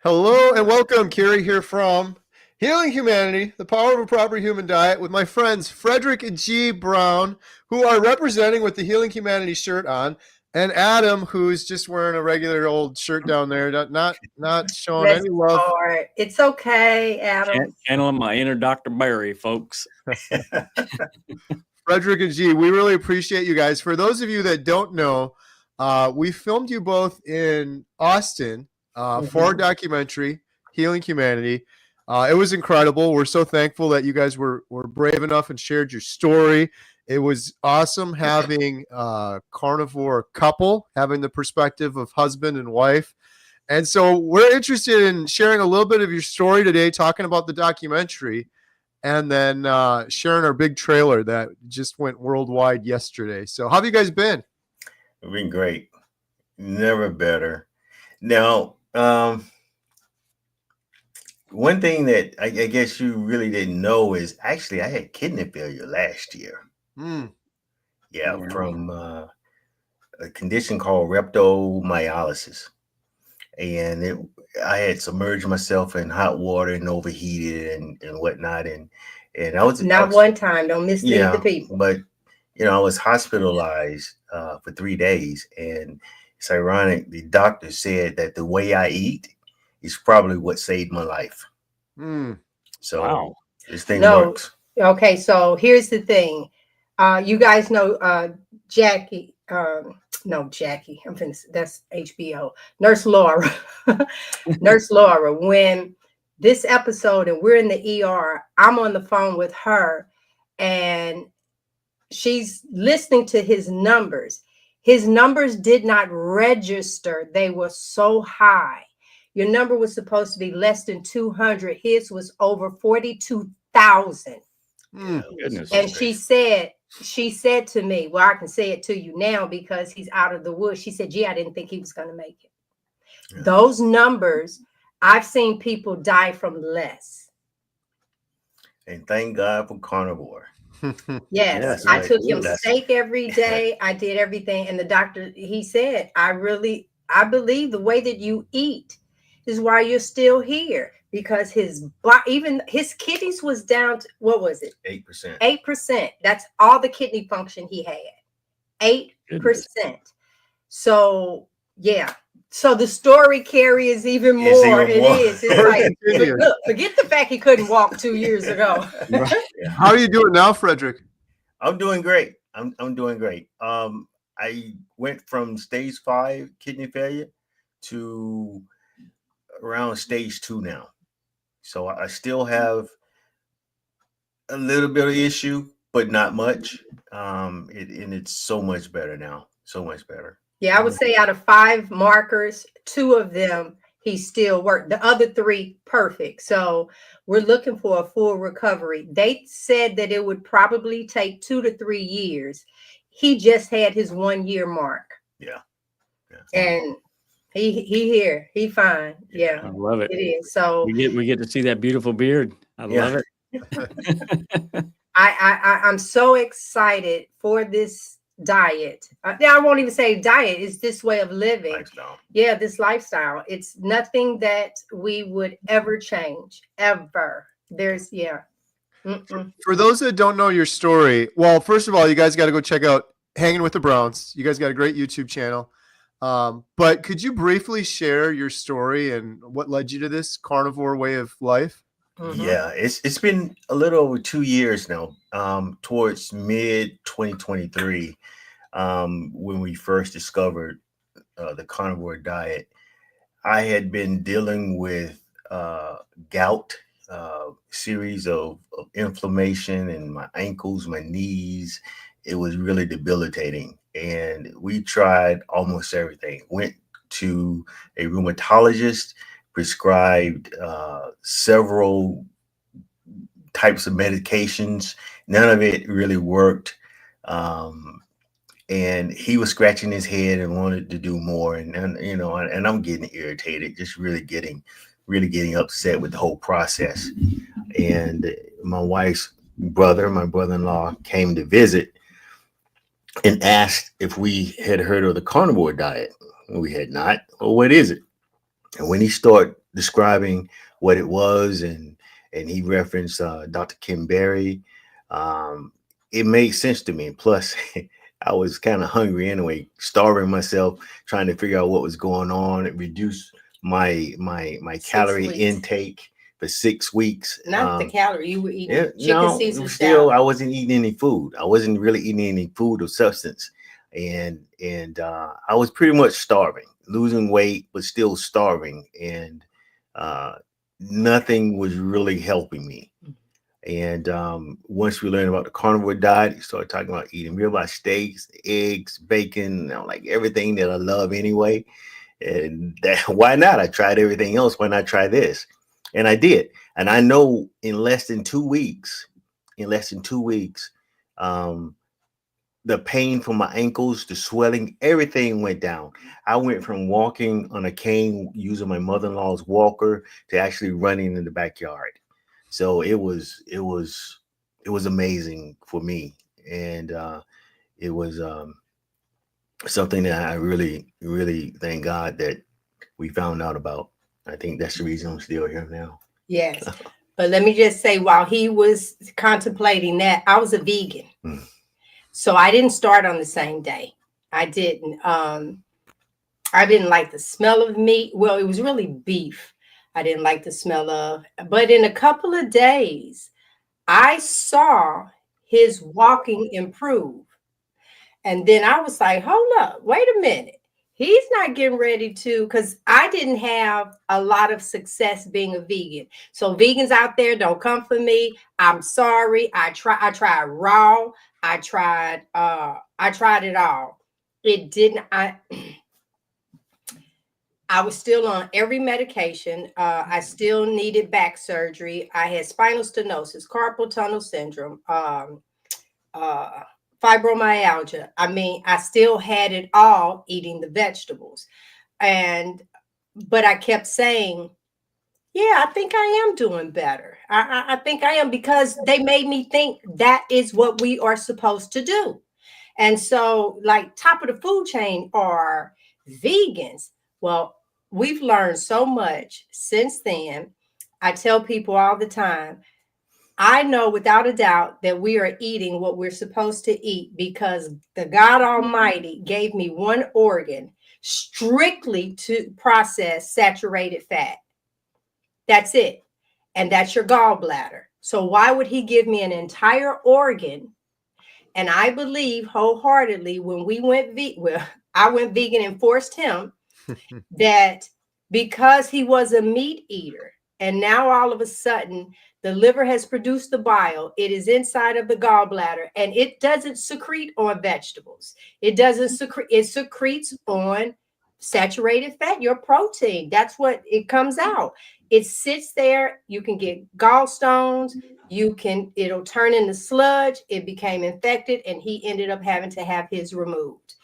Hello and welcome. Kerry here from Healing Humanity, the Power of a Proper Human Diet, with my friends Frederick Gisele Brown, who are representing with the Healing Humanity shirt on, and Adam, who's just wearing a regular old shirt down there, not showing Bless any his love. heart. It's okay, Adam. Channeling my inner Dr. Barry, folks. Frederick and G, we really appreciate you guys. For those of you that don't know, we filmed you both in Austin for a documentary, Healing Humanity. It was incredible. We're so thankful that you guys were brave enough and shared your story. It was awesome having a carnivore couple, having the perspective of husband and wife. And so we're interested in sharing a little bit of your story today, talking about the documentary, and then sharing our big trailer that just went worldwide yesterday. So how have you guys been? We've been great. Never better. Now, one thing that I guess you really didn't know is actually I had kidney failure last year. Yeah, from a condition called rhabdomyolysis. And I had submerged myself in hot water and overheated and whatnot. And I was one time. Don't mislead the people. But I was hospitalized for 3 days, and it's ironic. The doctor said that the way I eat is probably what saved my life. So wow. This thing works. Okay, so here's the thing. You guys know Jackie. No, Jackie. That's HBO. Nurse Laura. Nurse Laura. When this episode and we're in the ER, I'm on the phone with her, and she's listening to his numbers. His numbers did not register. They were so high. Your number was supposed to be less than 200. His was over 42,000. Goodness. And she said to me, well, I can say it to you now because he's out of the woods. She said, I didn't think he was going to make it. Yeah. Those numbers, I've seen people die from less. And thank God for carnivore. Yes, I took him steak every day. I did everything. And the doctor, he said, I believe the way that you eat is why you're still here, because even his kidneys was down to, what was it? 8%. 8%. That's all the kidney function he had. 8%. Goodness. So yeah. So the story, Kerry, is even more. It is. It's like, look, forget the fact he couldn't walk 2 years ago. How are you doing now, Frederick? I'm doing great. I'm doing great. I went from stage 5 kidney failure to around stage 2 now. So I still have a little bit of issue, but not much. And it's so much better now. So much better. Yeah, I would say out of 5 markers, 2 of them, he still worked. The other 3, perfect. So we're looking for a full recovery. They said that it would probably take 2 to 3 years. He just had his 1 year mark. Yeah. And he here. He fine. Yeah. I love it. It is. So we get to see that beautiful beard. I love it. I'm so excited for this diet. I won't even say diet. It's this way of living. Lifestyle. Yeah, this lifestyle. It's nothing that we would ever change, ever. There's For those that don't know your story, well, first of all, you guys got to go check out Hanging with the Browns. You guys got a great YouTube channel. But could you briefly share your story and what led you to this carnivore way of life? Yeah, it's been a little over 2 years now, towards mid 2023, when we first discovered the carnivore diet. I had been dealing with gout, series of inflammation in my ankles, my knees. It was really debilitating. And we tried almost everything. Went to a rheumatologist, prescribed several types of medications. None of it really worked. And he was scratching his head and wanted to do more. And I'm getting irritated, just really getting upset with the whole process. And my wife's brother, my brother-in-law, came to visit and asked if we had heard of the carnivore diet. We had not. Well, what is it? And when he started describing what it was, and he referenced Dr. Kim Berry. It made sense to me. Plus, I was kind of hungry anyway, starving myself, trying to figure out what was going on. It reduced my calorie intake for 6 weeks. Not the calorie. You were eating chicken no, Caesar still, salad. I wasn't eating any food. I wasn't really eating any food of substance. And I was pretty much starving, losing weight, but still starving. And nothing was really helping me. And once we learned about the carnivore diet, we started talking about eating ribeye steaks, eggs, bacon, like everything that I love anyway. And why not? I tried everything else. Why not try this? And I did. And I know in less than 2 weeks, the pain from my ankles, the swelling, everything went down. I went from walking on a cane using my mother-in-law's walker to actually running in the backyard. So it was amazing for me. And it was something that I really, really thank God that we found out about. I think that's the reason I'm still here now. Yes. But let me just say, while he was contemplating that, I was a vegan. So I didn't start on the same day. I didn't like the smell of meat. Well, it was really beef. I didn't like the smell of, but in a couple of days, I saw his walking improve. And then I was like, hold up, wait a minute. He's not getting ready to, because I didn't have a lot of success being a vegan. So vegans out there, don't come for me. I'm sorry. I tried raw. I tried it all. It didn't. I was still on every medication. I still needed back surgery. I had spinal stenosis, carpal tunnel syndrome, fibromyalgia. I mean, I still had it all eating the vegetables. But I kept saying, yeah, I think I am doing better. I think I am, because they made me think that is what we are supposed to do. And so, like, top of the food chain are vegans. Well, we've learned so much since then. I tell people all the time, I know without a doubt that we are eating what we're supposed to eat, because the God Almighty gave me one organ strictly to process saturated fat. That's it. And that's your gallbladder. So why would he give me an entire organ? And I believe wholeheartedly when we went I went vegan and forced him that, because he was a meat eater, and now all of a sudden the liver has produced the bile. It is inside of the gallbladder, and it doesn't secrete on vegetables. It doesn't secrete. It secretes on saturated fat, your protein. That's what it comes out. It sits there. You can get gallstones. It'll turn into sludge. It became infected, and he ended up having to have his removed.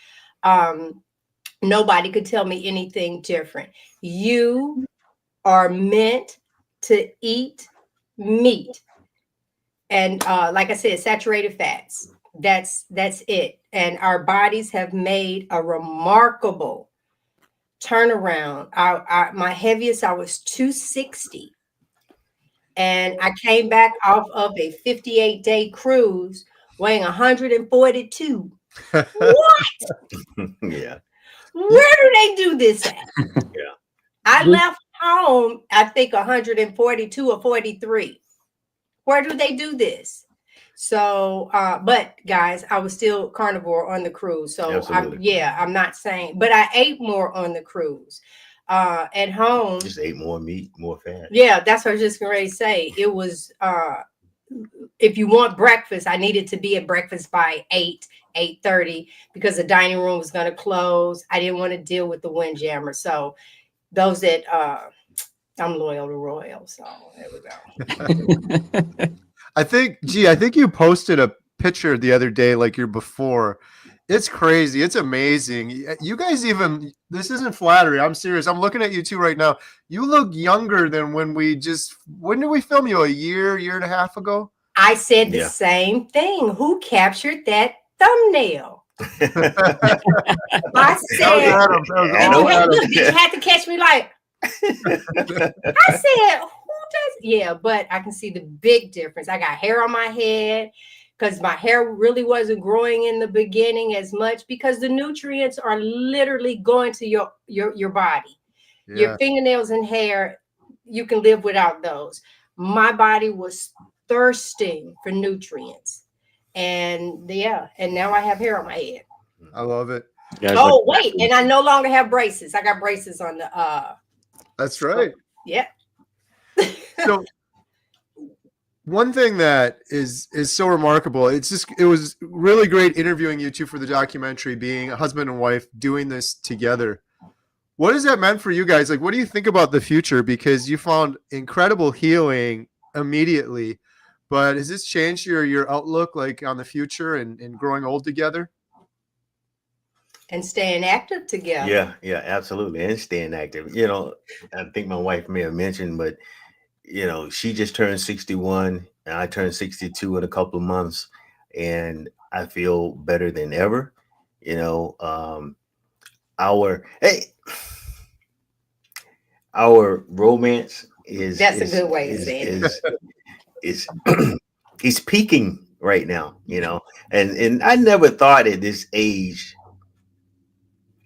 Nobody could tell me anything different. You are meant to eat meat. And like I said, saturated fats. That's it. And our bodies have made a remarkable turnaround. My heaviest, I was 260. And I came back off of a 58-day cruise weighing 142. What? Yeah. Where do they do this at? Yeah. I left home, I think 142 or 43. Where do they do this? So, but guys, I was still carnivore on the cruise. So I'm not saying, but I ate more on the cruise. At home, just ate more meat, more fat. Yeah, that's what I was just going to say. It was, if you want breakfast, I needed to be at breakfast by 8:30, because the dining room was going to close. I didn't want to deal with the windjammer. So those that I'm loyal to Royal. So there we go. I think you posted a picture the other day, like your before. It's crazy. It's amazing. You guys this isn't flattery. I'm serious. I'm looking at you two right now. You look younger than when did we film you? A year and a half ago? I said the same thing. Who captured that thumbnail? I said, you had to catch me like, I said, who does? Yeah, but I can see the big difference. I got hair on my head because my hair really wasn't growing in the beginning as much because the nutrients are literally going to your body. Yeah. Your fingernails and hair, you can live without those. My body was thirsting for nutrients. And yeah, and now I have hair on my head. I love it. Oh, wait, and I no longer have braces. I got braces on the That's right. Yeah. So one thing that is so remarkable, it was really great interviewing you two for the documentary, being a husband and wife doing this together. What has that meant for you guys? Like, what do you think about the future? Because you found incredible healing immediately, but has this changed your outlook like on the future and growing old together? And staying active together. Yeah, absolutely. And staying active. You know, I think my wife may have mentioned, but you know, she just turned 61 and I turned 62 in a couple of months, and I feel better than ever. You know, our romance is a good way to say it. Is peaking right now, you know, and I never thought at this age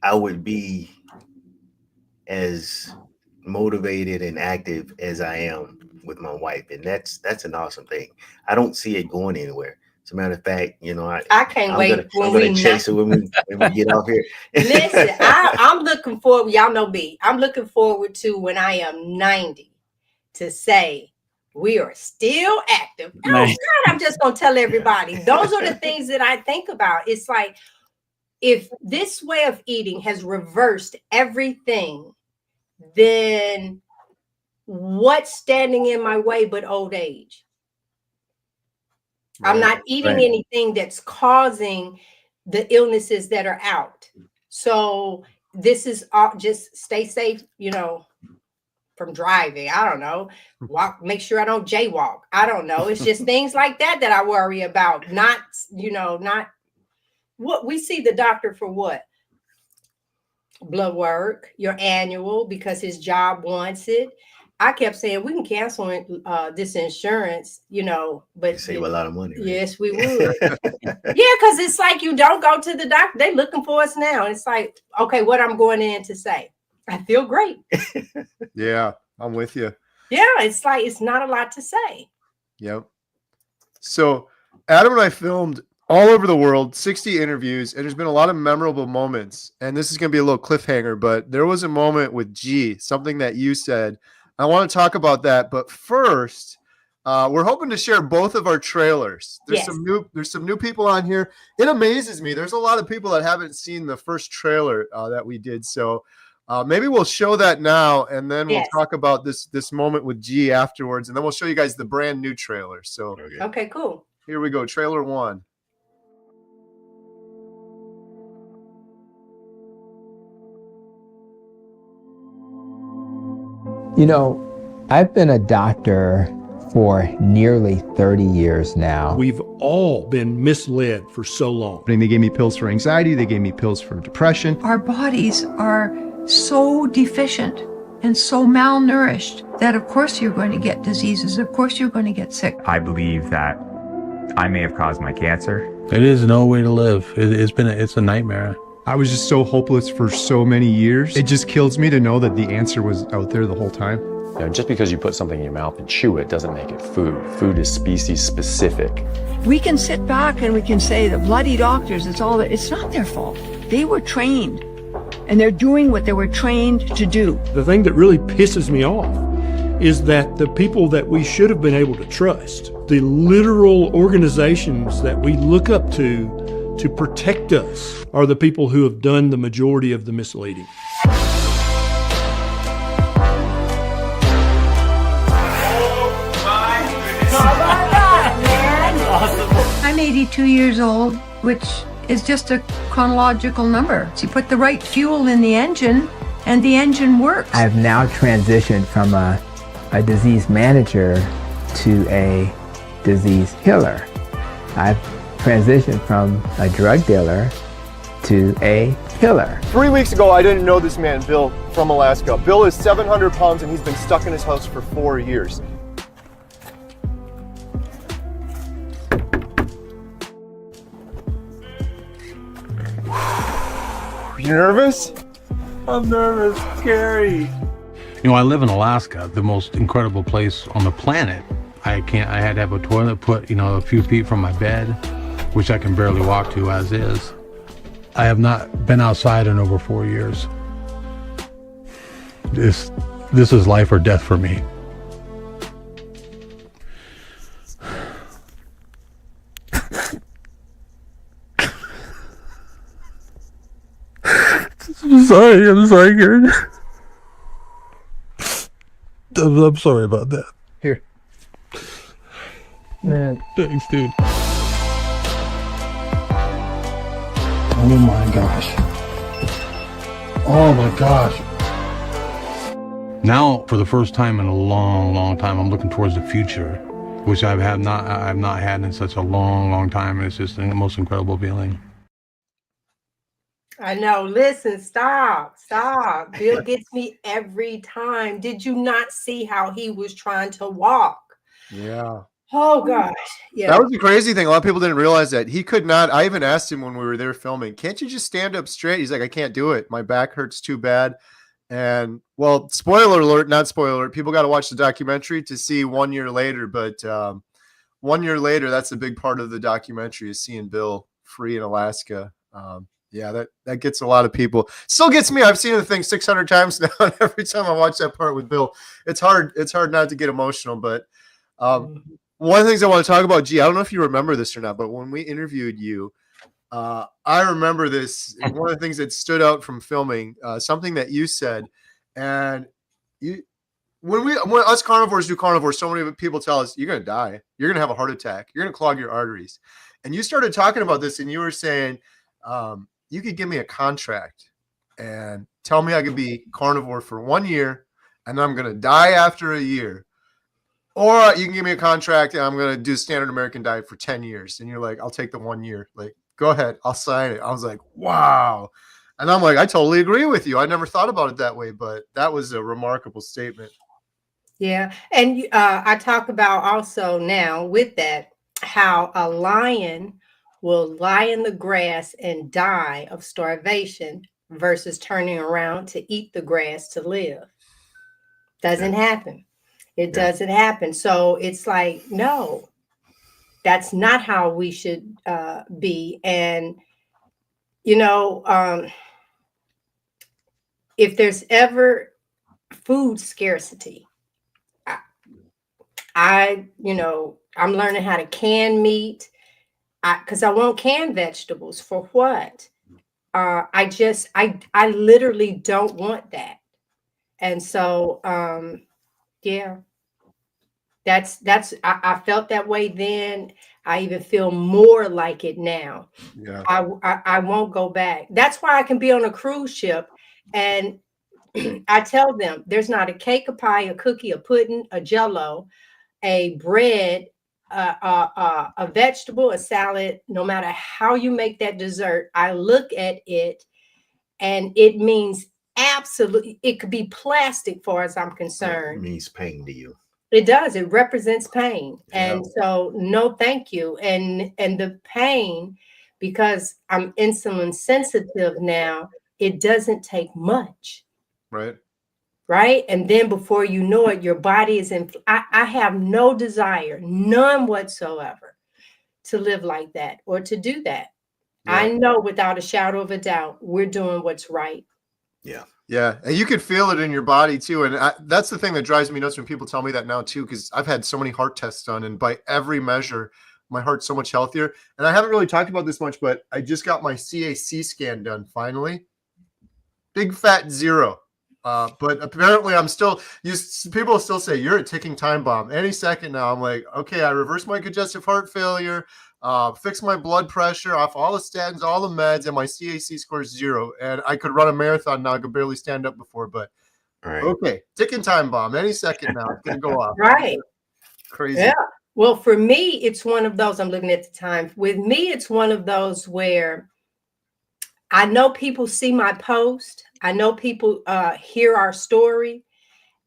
I would be as motivated and active as I am with my wife, and that's an awesome thing. I don't see it going anywhere. As a matter of fact, you know, I can't wait. I'm gonna chase it when we get off here. Listen, I'm looking forward. Y'all know me. I'm looking forward to when I am 90 to say we are still active. Oh God, I'm just gonna tell everybody. Those are the things that I think about. It's like if this way of eating has reversed everything, then what's standing in my way but old age? I'm not eating anything that's causing the illnesses that are out. So this is all, just stay safe, you know, from driving. I don't know. Walk, make sure I don't jaywalk. I don't know. It's just things like that I worry about. Not, you know, not what we see the doctor for what? Blood work, your annual, because his job wants it. I kept saying we can cancel this insurance, you know, but save a lot of money. Right? Yes, we would. Yeah, because it's like you don't go to the doctor. They're looking for us now. And it's like, okay, what I'm going in to say. I feel great. Yeah, I'm with you. Yeah, it's like it's not a lot to say. Yep. So Adam and I filmed all over the world, 60 interviews, and there's been a lot of memorable moments. And this is going to be a little cliffhanger, but there was a moment with G, something that you said. I want to talk about that, but first, we're hoping to share both of our trailers. There's some new people on here. It amazes me. There's a lot of people that haven't seen the first trailer that we did. So maybe we'll show that now, and then we'll talk about this moment with G afterwards, and then we'll show you guys the brand new trailer. So okay, cool. Here we go. Trailer 1. You know, I've been a doctor for nearly 30 years now. We've all been misled for so long. They gave me pills for anxiety. They gave me pills for depression. Our bodies are so deficient and so malnourished that of course you're going to get diseases. Of course you're going to get sick. I believe that I may have caused my cancer. It is no way to live. It's a nightmare. I was just so hopeless for so many years. It just kills me to know that the answer was out there the whole time. You know, just because you put something in your mouth and chew it doesn't make it food. Food is species specific. We can sit back and we can say the bloody doctors, it's not their fault. They were trained and they're doing what they were trained to do. The thing that really pisses me off is that the people that we should have been able to trust, the literal organizations that we look up to protect us, are the people who have done the majority of the misleading. I'm 82 years old, which is just a chronological number. So you put the right fuel in the engine and the engine works. I have now transitioned from a disease manager to a disease healer. I've transitioned from a drug dealer to a healer. 3 weeks ago, I didn't know this man, Bill. from Alaska. Bill is 700 pounds and he's been stuck in his house for 4 years. You nervous? I'm nervous, scary. You know, I live in Alaska, the most incredible place on the planet. I had to have a toilet put, a few feet from my bed, which I can barely walk to as is. I have not been outside in over 4 years. This is life or death for me. I'm sorry, Karen. I'm sorry about that. Here. Man. Thanks, dude. Oh my gosh. Oh my gosh. Now, for the first time in a long, long time, I'm looking towards the future, which I've not had in such a long, long time. And it's just the most incredible feeling. I know. Listen, stop. Bill gets me every time. Did you not see how he was trying to walk? Yeah. Oh gosh. Yeah. That was the crazy thing. A lot of people didn't realize that he could not. I even asked him when we were there filming, can't you just stand up straight? He's like, I can't do it. My back hurts too bad. And well, spoiler alert, not spoiler alert. People got to watch the documentary to see 1 year later. But 1 year later, that's a big part of the documentary is seeing Bill free in Alaska. Yeah, that gets a lot of people. Still gets me. I've seen the thing 600 times now. And every time I watch that part with Bill, it's hard not to get emotional. But one of the things I want to talk about, G, I don't know if you remember this or not, but when we interviewed you, I remember this. One of the things that stood out from filming, something that you said, and when us carnivores do carnivore, so many people tell us you're going to die, you're going to have a heart attack, you're going to clog your arteries, and you started talking about this, and you were saying, you could give me a contract and tell me I could be carnivore for 1 year, and I'm going to die after a year. Or you can give me a contract and I'm going to do standard American diet for 10 years. And you're like, I'll take the 1 year. Like, go ahead. I'll sign it. I was like, wow. And I'm like, I totally agree with you. I never thought about it that way, but that was a remarkable statement. Yeah. And I talk about also now with that, how a lion will lie in the grass and die of starvation versus turning around to eat the grass to live. Doesn't happen. It doesn't happen. So it's like, no, that's not how we should be. And, if there's ever food scarcity, I'm learning how to can meat because I want canned vegetables. For what? I literally don't want that. And so, yeah, I felt that way then. I even feel more like it now. Yeah. I won't go back. That's why I can be on a cruise ship and I tell them there's not a cake, a pie, a cookie, a pudding, a jello, a bread, a vegetable, a salad, no matter how you make that dessert. I look at it and it means absolutely, it could be plastic far as I'm concerned. It means pain to you. It does. It represents pain. Yeah. And so no, thank you. And the pain, because I'm insulin sensitive now, it doesn't take much. Right. Right. And then before you know it, your body is in. I have no desire, none whatsoever, to live like that or to do that. Yeah. I know without a shadow of a doubt, we're doing what's right. Yeah. Yeah. And you could feel it in your body too. And that's the thing that drives me nuts when people tell me that now too, because I've had so many heart tests done and by every measure, my heart's so much healthier. And I haven't really talked about this much, but I just got my CAC scan done finally. Big fat 0. But apparently I'm still, people still say you're a ticking time bomb any second now. I'm like, okay, I reversed my congestive heart failure, fixed my blood pressure off all the statins, all the meds, and my CAC score is 0. And I could run a marathon now. I could barely stand up before, but okay, ticking time bomb any second now. It's going to go off. Right. Crazy. Yeah. Well, for me, it's one of those, I'm looking at the time. With me, it's one of those where I know people see my post. I know people hear our story,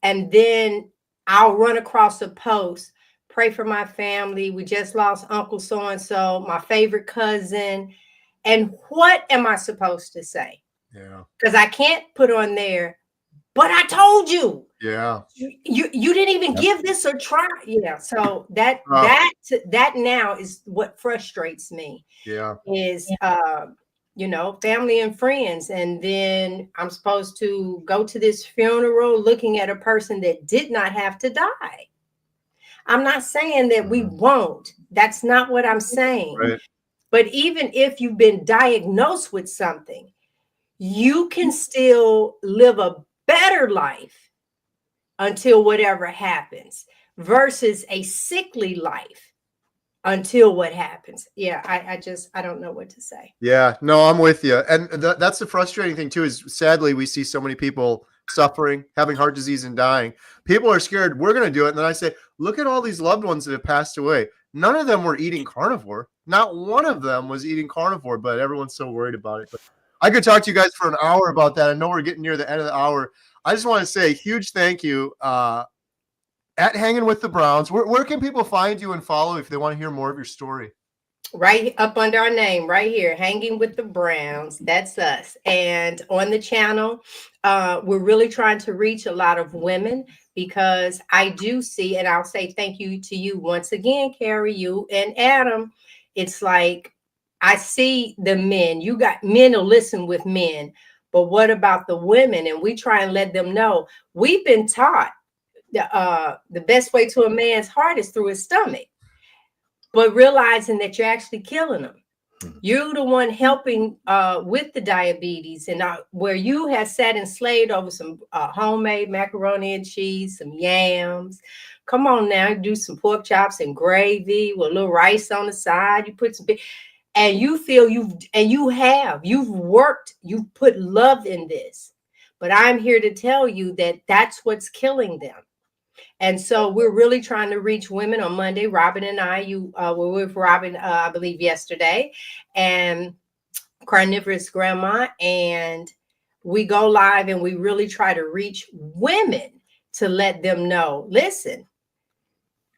and then I'll run across a post, pray for my family. We just lost Uncle so-and-so, my favorite cousin. And what am I supposed to say? Yeah. Because I can't put on there, but I told you. Yeah. You didn't even give this a try. Yeah. So that now is what frustrates me. Yeah. Is family and friends. And then I'm supposed to go to this funeral looking at a person that did not have to die. I'm not saying that we won't. That's not what I'm saying. Right. But even if you've been diagnosed with something, you can still live a better life until whatever happens versus a sickly life until what happens. Yeah, I don't know what to say. Yeah, no, I'm with you. And that's the frustrating thing too, is sadly we see so many people suffering, having heart disease and dying. People are scared we're going to do it. And then I say, look at all these loved ones that have passed away. None of them were eating carnivore. Not one of them was eating carnivore, but everyone's so worried about it. But I could talk to you guys for an hour about that. I know we're getting near the end of the hour. I just want to say a huge thank you at Hanging with the Browns. Where can people find you and follow if they want to hear more of your story? Right up under our name, right here, Hanging with the Browns. That's us. And on the channel, we're really trying to reach a lot of women, because I do see, and I'll say thank you to you once again, Carrie, you and Adam. It's like I see the men. You got men to listen with men, but what about the women? And we try and let them know we've been taught the best way to a man's heart is through his stomach. But realizing that you're actually killing them. You're the one helping with the diabetes, and where you have sat and slaved over some homemade macaroni and cheese, some yams. Come on now, do some pork chops and gravy with a little rice on the side. You put some, and you feel you've worked, you've put love in this. But I'm here to tell you that that's what's killing them. And so we're really trying to reach women. On Monday, Robin and I, were with Robin, I believe yesterday, and Carnivorous Grandma, and we go live and we really try to reach women to let them know, listen,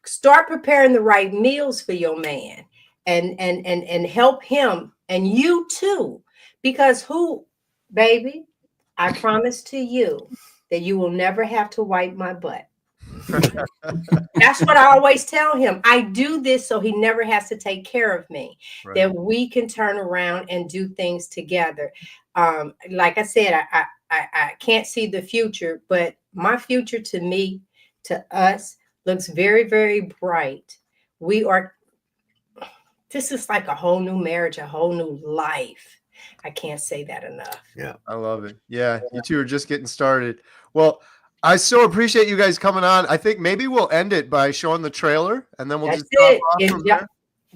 start preparing the right meals for your man and help him, and you too, because baby, I promise to you that you will never have to wipe my butt. That's what I always tell him. I do this so he never has to take care of me. Right. That we can turn around and do things together. Like I said, I can't see the future, but my future to me, to us, looks very, very bright. This is like a whole new marriage, a whole new life. I can't say that enough. Yeah, I love it. Yeah, you two are just getting started. Well, I so appreciate you guys coming on. I think maybe we'll end it by showing the trailer, and then we'll just drop off from there.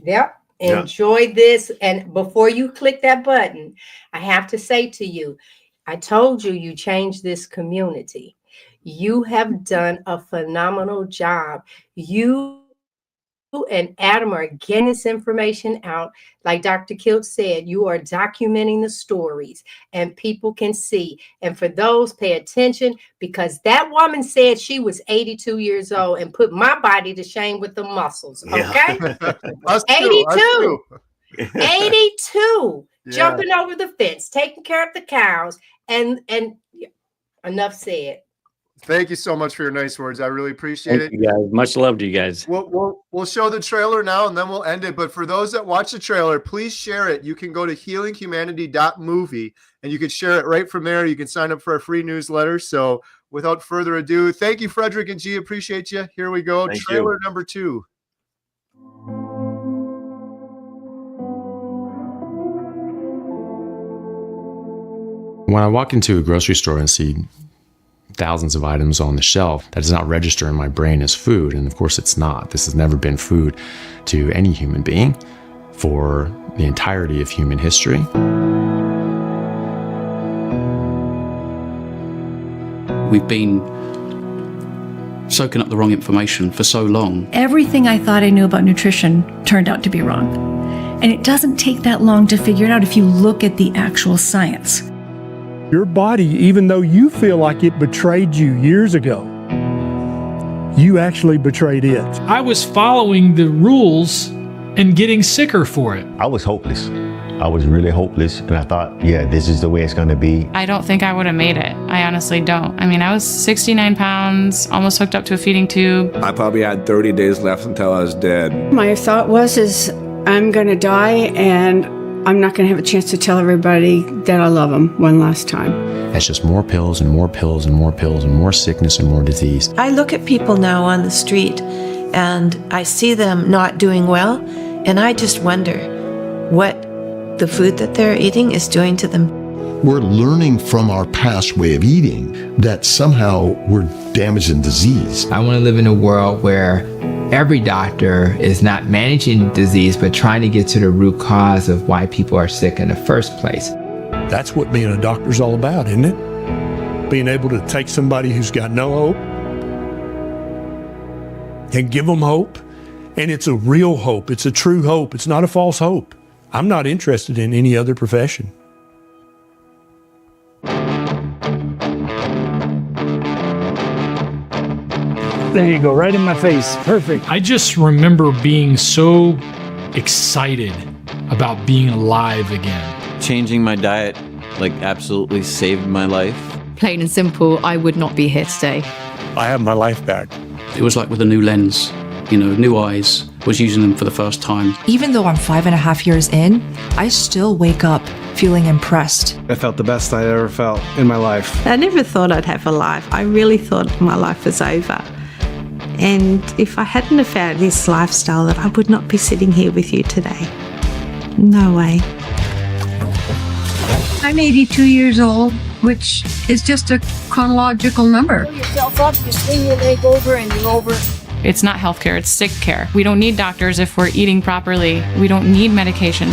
Yep. Enjoy this. And before you click that button, I have to say to you, I told you, you changed this community. You have done a phenomenal job. You and Adam are getting this information out. Like Dr. Kilt said, you are documenting the stories and people can see. And for those, pay attention, because that woman said she was 82 years old and put my body to shame with the muscles. Okay. Us 82. Too. 82. Jumping over the fence, taking care of the cows, and enough said. Thank you so much for your nice words. I really appreciate it. You guys. Much love to you guys. We'll show the trailer now, and then we'll end it. But for those that watch the trailer, please share it. You can go to healinghumanity.movie, and you can share it right from there. You can sign up for our free newsletter. So without further ado, thank you, Frederick and G. Appreciate you. Here we go. Thank Trailer you. number 2. When I walk into a grocery store and see thousands of items on the shelf, that does not register in my brain as food. And of course it's not. This has never been food to any human being for the entirety of human history. We've been soaking up the wrong information for so long. Everything I thought I knew about nutrition turned out to be wrong. And it doesn't take that long to figure it out if you look at the actual science. Your body, even though you feel like it betrayed you years ago, you actually betrayed it. I was following the rules and getting sicker for it. I was hopeless. I was really hopeless, and I thought, yeah, this is the way it's gonna be. I don't think I would have made it. I honestly don't. I mean, I was 69 pounds, almost hooked up to a feeding tube. I probably had 30 days left until I was dead. My thought was, I'm gonna die, and I'm not gonna have a chance to tell everybody that I love them one last time. That's just more pills and more pills and more pills and more sickness and more disease. I look at people now on the street and I see them not doing well, and I just wonder what the food that they're eating is doing to them. We're learning from our past way of eating that somehow we're damaged and diseased. I want to live in a world where every doctor is not managing disease, but trying to get to the root cause of why people are sick in the first place. That's what being a doctor's all about, isn't it? Being able to take somebody who's got no hope and give them hope. And it's a real hope. It's a true hope. It's not a false hope. I'm not interested in any other profession. There you go, right in my face. Perfect. I just remember being so excited about being alive again. Changing my diet absolutely saved my life. Plain and simple, I would not be here today. I have my life back. It was like with a new lens, new eyes, was using them for the first time. Even though I'm 5.5 years in, I still wake up feeling impressed. I felt the best I ever felt in my life. I never thought I'd have a life. I really thought my life was over. And if I hadn't have found this lifestyle, that I would not be sitting here with you today. No way. I'm 82 years old, which is just a chronological number. Pull yourself up, you swing your leg over, and you're over. It's not healthcare, it's sick care. We don't need doctors if we're eating properly. We don't need medication.